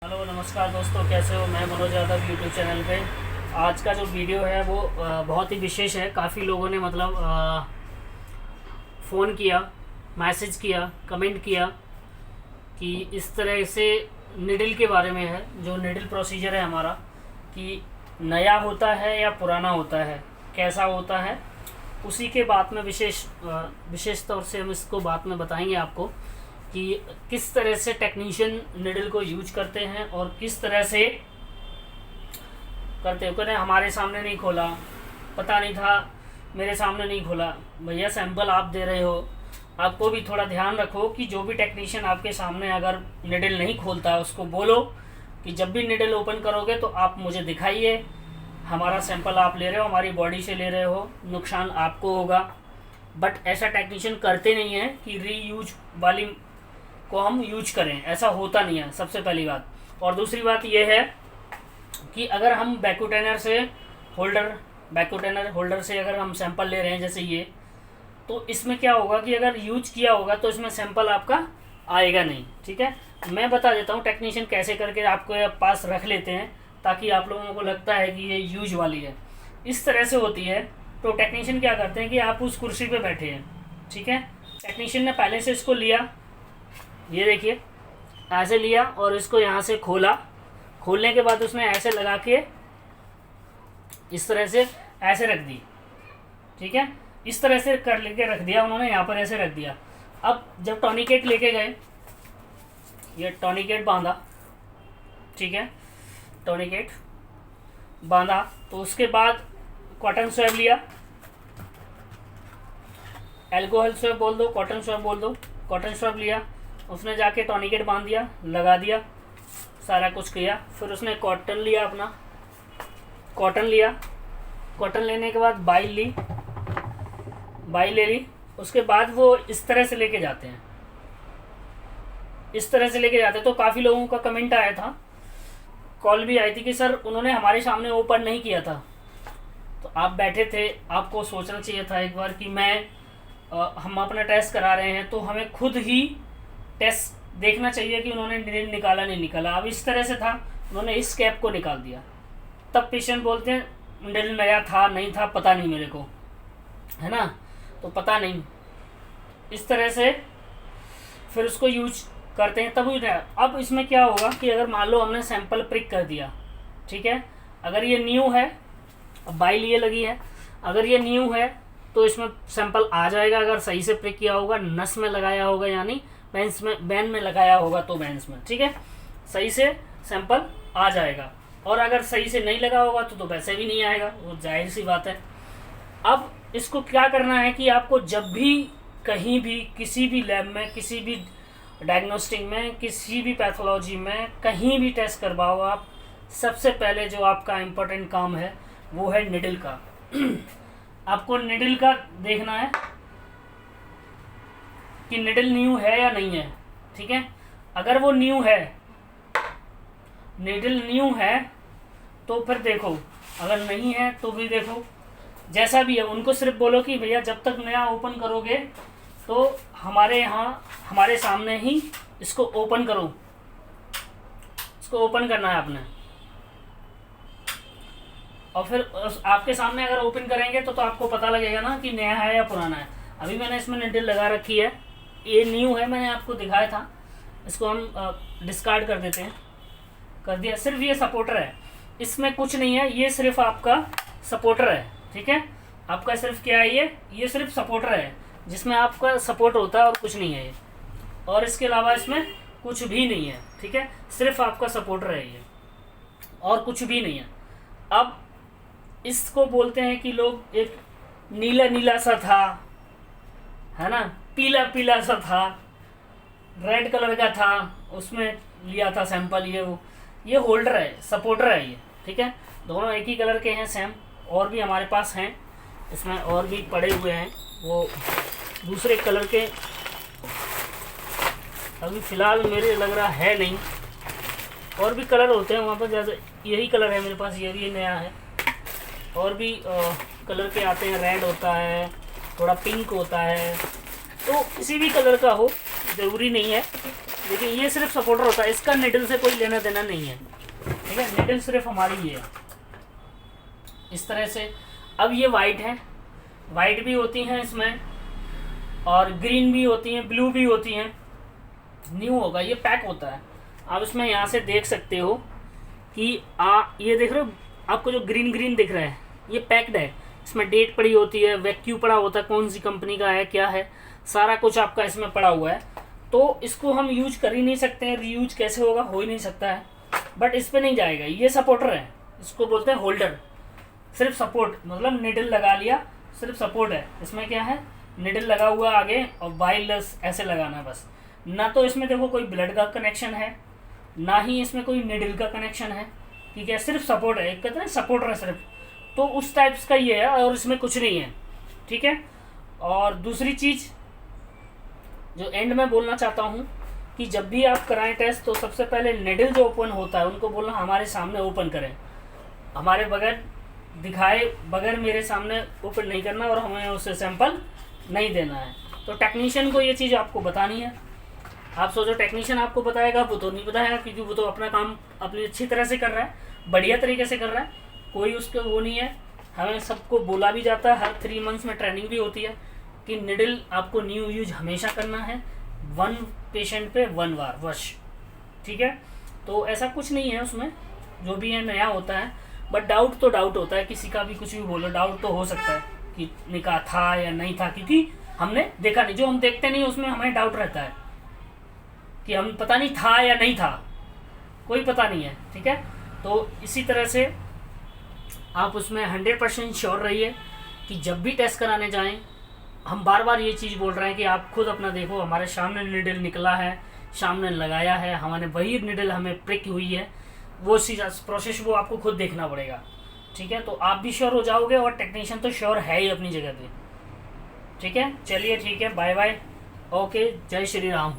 Hello नमस्कार दोस्तों, कैसे हो। मैं मनोज यादव यूट्यूब चैनल पे। आज का जो वीडियो है वो बहुत ही विशेष है। काफ़ी लोगों ने फ़ोन किया, मैसेज किया, कमेंट किया कि इस तरह से निडल के बारे में है। जो निडल प्रोसीजर है हमारा, कि नया होता है या पुराना होता है, कैसा होता है, उसी के बात में विशेष तौर से हम इसको बात में बताएंगे आपको कि किस तरह से टेक्नीशियन निडल को यूज करते हैं और किस तरह से करते हैं। कहते हमारे सामने नहीं खोला, पता नहीं था, मेरे सामने नहीं खोला। भैया सैंपल आप दे रहे हो, आपको भी थोड़ा ध्यान रखो कि जो भी टेक्नीशियन आपके सामने अगर निडल नहीं खोलता है उसको बोलो कि जब भी निडल ओपन करोगे तो आप मुझे दिखाइए। हमारा सैंपल आप ले रहे हो, हमारी बॉडी से ले रहे हो, नुकसान आपको होगा। बट ऐसा टेक्नीशियन करते नहीं है कि रीयूज वाली को हम यूज करें, ऐसा होता नहीं है, सबसे पहली बात। और दूसरी बात यह है कि अगर हम बैक्यूटेनर होल्डर से अगर हम सैंपल ले रहे हैं जैसे ये, तो इसमें क्या होगा कि अगर यूज किया होगा तो इसमें सैंपल आपका आएगा नहीं। ठीक है, मैं बता देता हूँ टेक्नीशियन कैसे करके आपको पास रख लेते हैं, ताकि आप लोगों को लगता है कि ये यूज वाली है। इस तरह से होती है। तो टेक्नीशियन क्या करते हैं कि आप उस कुर्सी पे बैठे हैं, ठीक है, टेक्नीशियन ने पहले से इसको लिया, ये देखिए ऐसे लिया और इसको यहाँ से खोला। खोलने के बाद उसने ऐसे लगा के इस तरह से ऐसे रख दी। ठीक है, इस तरह से कर लेके रख दिया उन्होंने, यहाँ पर ऐसे रख दिया। अब जब टॉनिकेट लेके गए, ये टॉनिकेट बांधा, ठीक है, टॉनिकेट बांधा, तो उसके बाद कॉटन स्वैब लिया, एल्कोहल स्वैब बोल दो, कॉटन स्वैब बोल दो, कॉटन स्वैब लिया, उसने जाके टॉनिकेट बांध दिया, लगा दिया, सारा कुछ किया। फिर उसने कॉटन लिया, अपना कॉटन लिया, कॉटन लेने के बाद बाइल ले ली। उसके बाद वो इस तरह से लेके जाते हैं, इस तरह से लेके जाते हैं। तो काफ़ी लोगों का कमेंट आया था, कॉल भी आई थी कि सर उन्होंने हमारे सामने ओपन नहीं किया था। तो आप बैठे थे, आपको सोचना चाहिए था एक बार कि हम अपना टेस्ट करा रहे हैं तो हमें खुद ही टेस्ट देखना चाहिए कि उन्होंने निडल निकाला नहीं निकाला। अब इस तरह से था, उन्होंने इस कैप को निकाल दिया। तब पेशेंट बोलते हैं निडल नया था नहीं था पता नहीं मेरे को, है ना, तो पता नहीं। इस तरह से फिर उसको यूज करते हैं तब। अब इसमें क्या होगा कि अगर मान लो हमने सैंपल प्रिक कर दिया, ठीक है, अगर ये न्यू है, अब बाइल ये लगी है, अगर ये न्यू है तो इसमें सैंपल आ जाएगा। अगर सही से प्रिक किया होगा, नस में लगाया होगा, यानी बैन में लगाया होगा तो बैन्स में, ठीक है, सही से सैंपल आ जाएगा। और अगर सही से नहीं लगा होगा तो वैसे भी नहीं आएगा, वो जाहिर सी बात है। अब इसको क्या करना है कि आपको जब भी कहीं भी किसी भी लैब में, किसी भी डायग्नोस्टिक में, किसी भी पैथोलॉजी में कहीं भी टेस्ट करवाओ आप, सबसे पहले जो आपका इम्पोर्टेंट काम है वो है निडल का। आपको निडल का देखना है कि निडल न्यू है या नहीं है। ठीक है, अगर वो न्यू है, निडल न्यू है तो फिर देखो, अगर नहीं है तो भी देखो, जैसा भी है उनको सिर्फ बोलो कि भैया जब तक नया ओपन करोगे तो हमारे यहाँ हमारे सामने ही इसको ओपन करो। इसको ओपन करना है आपने, और फिर आपके सामने अगर ओपन करेंगे तो आपको पता लगेगा ना कि नया है या पुराना है। अभी मैंने इसमें निडल लगा रखी है, ये न्यू है, मैंने आपको दिखाया था। इसको हम डिस्कार्ड कर देते हैं, कर दिया। सिर्फ ये सपोर्टर है, इसमें कुछ नहीं है, ये सिर्फ आपका सपोर्टर है। ठीक है, आपका सिर्फ क्या है, ये सिर्फ सपोर्टर है, जिसमें आपका सपोर्ट होता है और कुछ नहीं है ये, और इसके अलावा इसमें कुछ भी नहीं है। ठीक है, सिर्फ आपका सपोर्टर है ये, और कुछ भी नहीं है। अब इसको बोलते हैं कि लोग एक नीला नीला सा था, है ना, पीला पीला सा था, रेड कलर का था, उसमें लिया था सैंपल। ये होल्डर है, सपोर्टर है ये। ठीक है, दोनों एक ही कलर के हैं सेम, और भी हमारे पास हैं, इसमें और भी पड़े हुए हैं, वो दूसरे कलर के अभी फ़िलहाल मेरे लग रहा है नहीं, और भी कलर होते हैं वहाँ पर, जैसे यही कलर है मेरे पास, ये भी नया है। और भी कलर के आते हैं, रेड होता है, थोड़ा पिंक होता है, तो किसी भी कलर का हो, ज़रूरी नहीं है। देखिए ये सिर्फ सपोर्टर होता है, इसका निडल से कोई लेना देना नहीं है, ठीक है। निडल सिर्फ हमारी ये है इस तरह से। अब ये वाइट है, वाइट भी होती हैं इसमें और ग्रीन भी होती हैं, ब्लू भी होती हैं। न्यू होगा, ये पैक होता है। आप इसमें यहाँ से देख सकते हो कि ये देख रहे हो आपको जो ग्रीन ग्रीन दिख रहा है, ये पैक्ड है। इसमें डेट पड़ी होती है, वैक्यू पड़ा होता है, कौन सी कंपनी का है क्या है, सारा कुछ आपका इसमें पड़ा हुआ है। तो इसको हम यूज कर ही नहीं सकते हैं, रीयूज कैसे होगा, हो ही नहीं सकता है। बट इस पर नहीं जाएगा, ये सपोर्टर है, इसको बोलते हैं होल्डर। सिर्फ सपोर्ट मतलब निडल लगा लिया, सिर्फ सपोर्ट है। इसमें क्या है, निडल लगा हुआ आगे और वायरलेस ऐसे लगाना है बस। ना तो इसमें देखो कोई ब्लड का कनेक्शन है, ना ही इसमें कोई निडल का कनेक्शन है, ठीक है। सिर्फ सपोर्ट है, एक कहते हैं सपोर्टर है सिर्फ, तो उस टाइप्स का ये है और इसमें कुछ नहीं है, ठीक है। और दूसरी चीज़ जो एंड में बोलना चाहता हूँ कि जब भी आप कराएं टेस्ट तो सबसे पहले निडल जो ओपन होता है उनको बोलना हमारे सामने ओपन करें, हमारे बगैर दिखाए बगैर मेरे सामने ओपन नहीं करना और हमें उससे सैंपल नहीं देना है। तो टेक्नीशियन को ये चीज़ आपको बतानी है। आप सोचो टेक्नीशियन आपको बताएगा, वो तो नहीं बताएगा क्योंकि वो तो अपना काम अपनी अच्छी तरह से कर रहा है, बढ़िया तरीके से कर रहा है, कोई उसका वो नहीं है। हमें सबको बोला भी जाता है, हर 3 मंथ्स में ट्रेनिंग भी होती है कि निडल आपको न्यू यूज हमेशा करना है, 1 पेशेंट पे 1 बार बस, ठीक है। तो ऐसा कुछ नहीं है उसमें, जो भी है नया होता है। बट डाउट तो डाउट होता है, किसी का भी कुछ भी बोलो डाउट तो हो सकता है कि निकाह था या नहीं था, क्योंकि हमने देखा नहीं। जो हम देखते नहीं उसमें हमें डाउट रहता है कि हम पता नहीं था या नहीं था, कोई पता नहीं है, ठीक है। तो इसी तरह से आप उसमें 100% श्योर रहिए कि जब भी टेस्ट कराने जाएं, हम बार बार ये चीज़ बोल रहे हैं कि आप खुद अपना देखो, हमारे सामने निडल निकला है, सामने लगाया है, हमने वही निडल हमें प्रिक हुई है, वो प्रोसेस वो आपको खुद देखना पड़ेगा, ठीक है। तो आप भी श्योर हो जाओगे और टेक्नीशियन तो श्योर है ही अपनी जगह पे, ठीक है। चलिए ठीक है, बाय बाय, ओके, जय श्री राम।